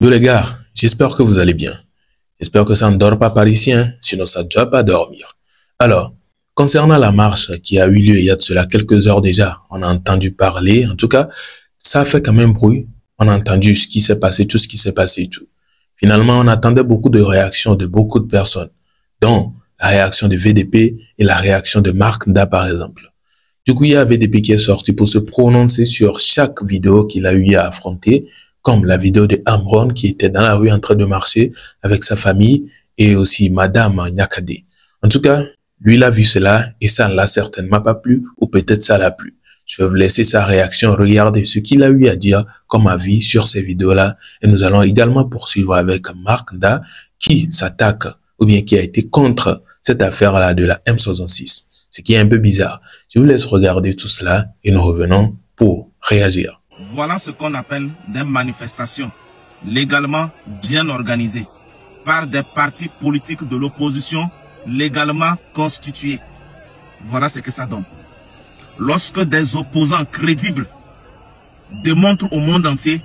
Yo les gars, j'espère que vous allez bien. J'espère que ça ne dort pas par ici, hein, sinon ça ne doit pas dormir. Alors, concernant la marche qui a eu lieu il y a de cela quelques heures déjà, on a entendu parler, en tout cas, ça a fait quand même bruit. On a entendu ce qui s'est passé, tout ce qui s'est passé et tout. Finalement, on attendait beaucoup de réactions de beaucoup de personnes, dont la réaction de VDP et la réaction de Mark Nda par exemple. Du coup, il y a VDP qui est sorti pour se prononcer sur chaque vidéo qu'il a eu à affronter, comme la vidéo de Amron qui était dans la rue en train de marcher avec sa famille et aussi Madame Nyakade. En tout cas, lui, il a vu cela et ça ne l'a certainement pas plu ou peut-être ça l'a plu. Je vais vous laisser sa réaction, regarder ce qu'il a eu à dire comme avis sur ces vidéos-là et nous allons également poursuivre avec Mark Nda qui s'attaque ou bien qui a été contre cette affaire-là de la M66. Ce qui est un peu bizarre. Je vous laisse regarder tout cela et nous revenons pour réagir. Voilà ce qu'on appelle des manifestations légalement bien organisées par des partis politiques de l'opposition légalement constitués. Voilà ce que ça donne. Lorsque des opposants crédibles démontrent au monde entier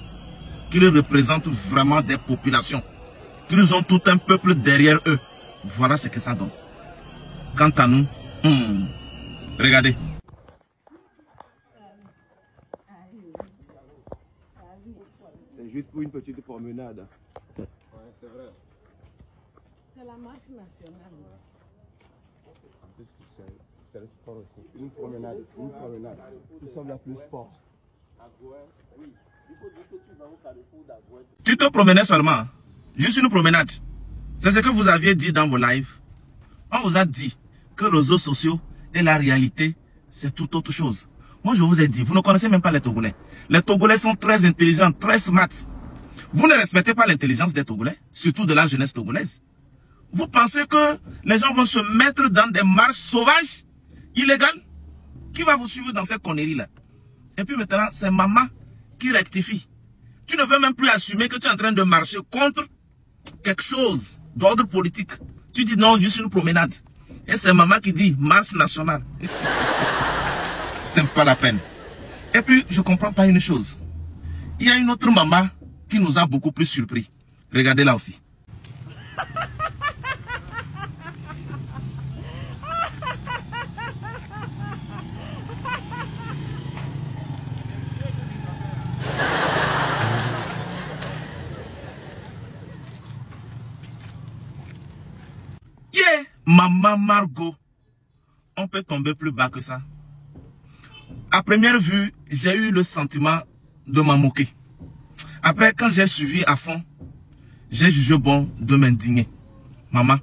qu'ils représentent vraiment des populations, qu'ils ont tout un peuple derrière eux, voilà ce que ça donne. Quant à nous, regardez. C'est juste pour une petite promenade. Ouais, c'est vrai. C'est la marche nationale. En plus, c'est le sport aussi. Une promenade. Nous sommes là plus sport. Tu te promenais seulement, juste une promenade. C'est ce que vous aviez dit dans vos lives. On vous a dit que les réseaux sociaux et la réalité, c'est tout autre chose. Moi, je vous ai dit, vous ne connaissez même pas les Togolais. Les Togolais sont très intelligents, très smart. Vous ne respectez pas l'intelligence des Togolais, surtout de la jeunesse togolaise. Vous pensez que les gens vont se mettre dans des marches sauvages, illégales? Qui va vous suivre dans ces conneries-là? Et puis maintenant, c'est maman qui rectifie. Tu ne veux même plus assumer que tu es en train de marcher contre quelque chose d'ordre politique. Tu dis non, juste une promenade. Et c'est maman qui dit marche nationale. C'est pas la peine. Et puis, je comprends pas une chose. Il y a une autre maman qui nous a beaucoup plus surpris. Regardez là aussi. Yeah, maman Margot. On peut tomber plus bas que ça. À première vue, j'ai eu le sentiment de m'en moquer. Après, quand j'ai suivi à fond, j'ai jugé bon de m'indigner. Maman,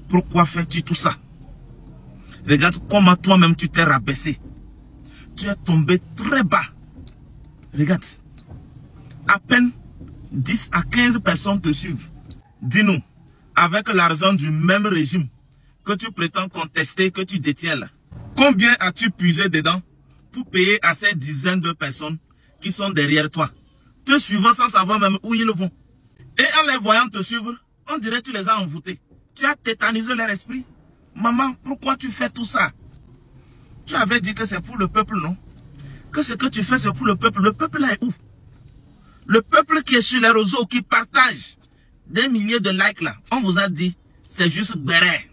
pourquoi fais-tu tout ça? Regarde comment toi-même tu t'es rabaissé. Tu es tombé très bas. Regarde. À peine 10 à 15 personnes te suivent. Dis-nous, avec l'argent du même régime que tu prétends contester, que tu détiens là, combien as-tu puisé dedans pour payer à ces dizaines de personnes qui sont derrière toi, te suivant sans savoir même où ils vont? Et en les voyant te suivre, on dirait que tu les as envoûtés. Tu as tétanisé leur esprit. Maman, pourquoi tu fais tout ça? Tu avais dit que c'est pour le peuple, non? Que ce que tu fais, c'est pour le peuple. Le peuple là est où? Le peuple qui est sur les réseaux, qui partage des milliers de likes là, on vous a dit, c'est juste béret.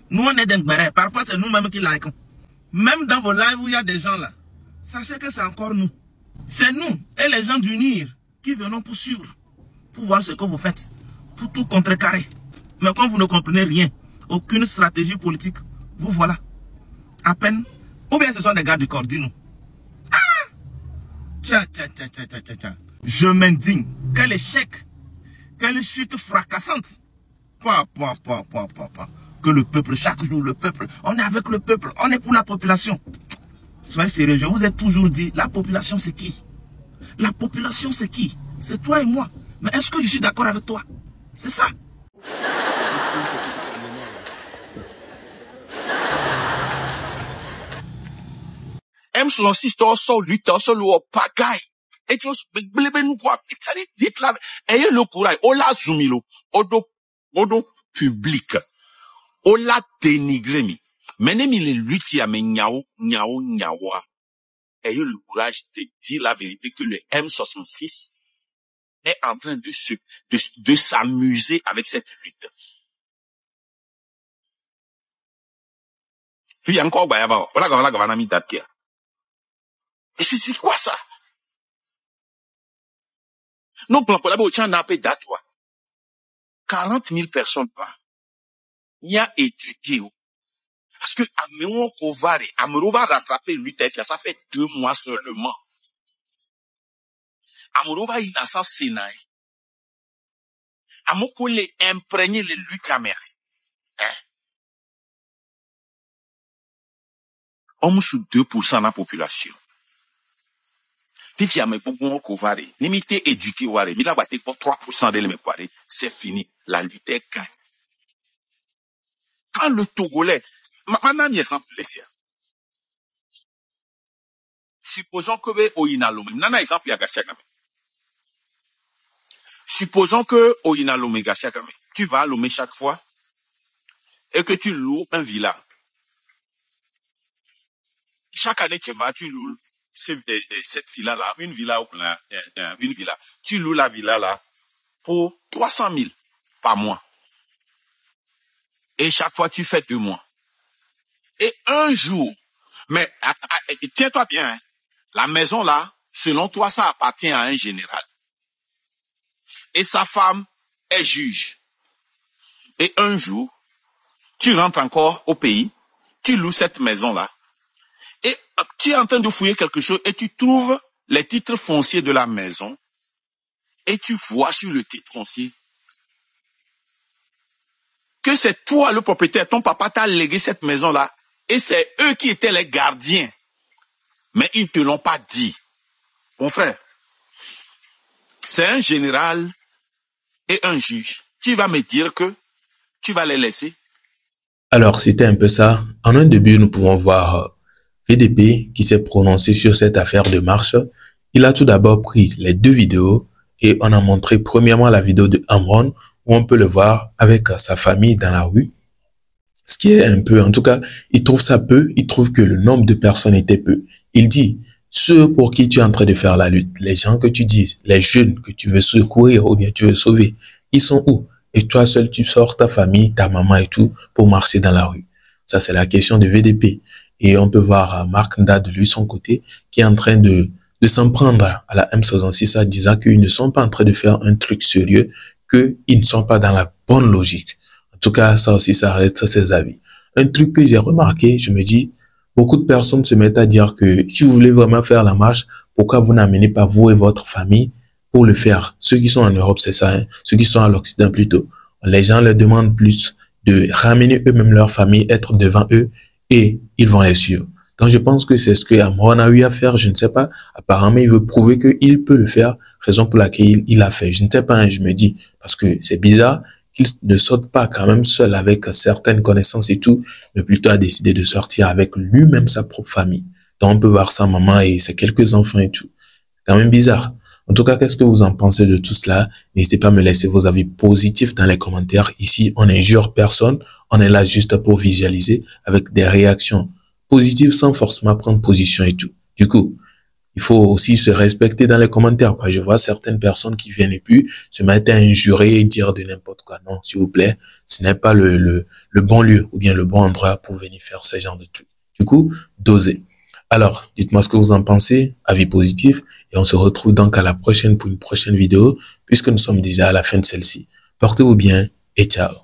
Nous, on est des bérets. Parfois, c'est nous-mêmes qui likons. Même dans vos lives où il y a des gens là, sachez que c'est encore nous. C'est nous et les gens d'unir qui venons pour suivre, pour voir ce que vous faites, pour tout contrecarrer. Mais quand vous ne comprenez rien, aucune stratégie politique, vous voilà. À peine. Ou bien ce sont des gars du corps, dis-nous. Ah! Tiens. Je m'indigne. Quel échec. Quelle chute fracassante. Que le peuple, chaque jour, le peuple, on est avec le peuple, on est pour la population. Soyez sérieux, je vous ai toujours dit, la population c'est qui? La population c'est qui? C'est toi et moi. Mais est-ce que je suis d'accord avec toi? C'est ça. M66 tɔ sɔ lui tɔ sɔ le wɔ pagaille et tu belebe nous voir c'est déclare ayez le courage on l'a zoomé lo odo public on l'a dénigré mi mais ne mi le lutti à me nyao ayez le courage de dire la vérité que le M66 est en train de s'amuser avec cette lutte. Puis il y a encore Bayaba. Et c'est quoi ça? Non, pour la boîte, on a payé date, 40 000 personnes pas. Il y a éduqué. Parce que Améon Kovare, Amero va rattraper lui, ça fait 2 mois seulement. Amero va innocent Sénat. Amoko les imprégné les lui caméra. Hein? On sous 2% de la population. Puis il y a mes bonbons Kovare. Limité éduqué, ware. Mais là, batté pour 3% de l'émepare. C'est fini. La lutte est gagne. Quand le Togolais, maintenant, un exemple, supposons que au Inalomé, nana exemple, il y a Gassiagame. Supposons que au Inalomé, Gassiagame, tu vas à Lomé chaque fois, et que tu loues un villa. Chaque année, tu vas, tu loues cette villa-là, une villa. Tu loues la villa-là pour 300 000 par mois. Et chaque fois, tu fais 2 mois. Et un jour, mais tiens-toi bien, hein, la maison là, selon toi, ça appartient à un général. Et sa femme est juge. Et un jour, tu rentres encore au pays, tu loues cette maison là, et tu es en train de fouiller quelque chose et tu trouves les titres fonciers de la maison, et tu vois sur le titre foncier que c'est toi le propriétaire, ton papa t'a légué cette maison là, et c'est eux qui étaient les gardiens. Mais ils ne te l'ont pas dit. Mon frère, c'est un général et un juge. Tu vas me dire que tu vas les laisser? Alors, c'était un peu ça. En un début, nous pouvons voir VDP qui s'est prononcé sur cette affaire de marche. Il a tout d'abord pris les 2 vidéos et on a montré premièrement la vidéo de Amron où on peut le voir avec sa famille dans la rue. Ce qui est un peu, en tout cas, il trouve ça peu, il trouve que le nombre de personnes était peu. Il dit, ceux pour qui tu es en train de faire la lutte, les gens que tu dis, les jeunes que tu veux secourir ou bien tu veux sauver, ils sont où? Et toi seul, tu sors ta famille, ta maman et tout pour marcher dans la rue. Ça, c'est la question de VDP. Et on peut voir Marc Nda de lui, son côté, qui est en train de s'en prendre à la M66 en disant qu'ils ne sont pas en train de faire un truc sérieux, qu'ils ne sont pas dans la bonne logique. En tout cas, ça aussi, ça reste ses avis. Un truc que j'ai remarqué, je me dis, beaucoup de personnes se mettent à dire que si vous voulez vraiment faire la marche, pourquoi vous n'amenez pas vous et votre famille pour le faire? Ceux qui sont en Europe, c'est ça, hein? Ceux qui sont à l'Occident plutôt. Les gens leur demandent plus de ramener eux-mêmes leur famille, être devant eux, et ils vont les suivre. Donc je pense que c'est ce que Amron a eu à faire, je ne sais pas. Apparemment, il veut prouver qu'il peut le faire, raison pour laquelle il l'a fait. Je ne sais pas, hein, je me dis, parce que c'est bizarre qu'il ne saute pas quand même seul avec certaines connaissances et tout, mais plutôt a décidé de sortir avec lui-même sa propre famille. Donc on peut voir sa maman et ses quelques enfants et tout. C'est quand même bizarre. En tout cas, qu'est-ce que vous en pensez de tout cela? N'hésitez pas à me laisser vos avis positifs dans les commentaires. Ici, on n'injure personne. On est là juste pour visualiser avec des réactions positives sans forcément prendre position et tout. Du coup, il faut aussi se respecter dans les commentaires. Je vois certaines personnes qui viennent et puis se mettent à injurer et dire de n'importe quoi. Non, s'il vous plaît, ce n'est pas le bon lieu ou bien le bon endroit pour venir faire ce genre de trucs. Du coup, dosez. Alors, dites-moi ce que vous en pensez, avis positif, et on se retrouve donc à la prochaine pour une prochaine vidéo, puisque nous sommes déjà à la fin de celle-ci. Portez-vous bien et ciao.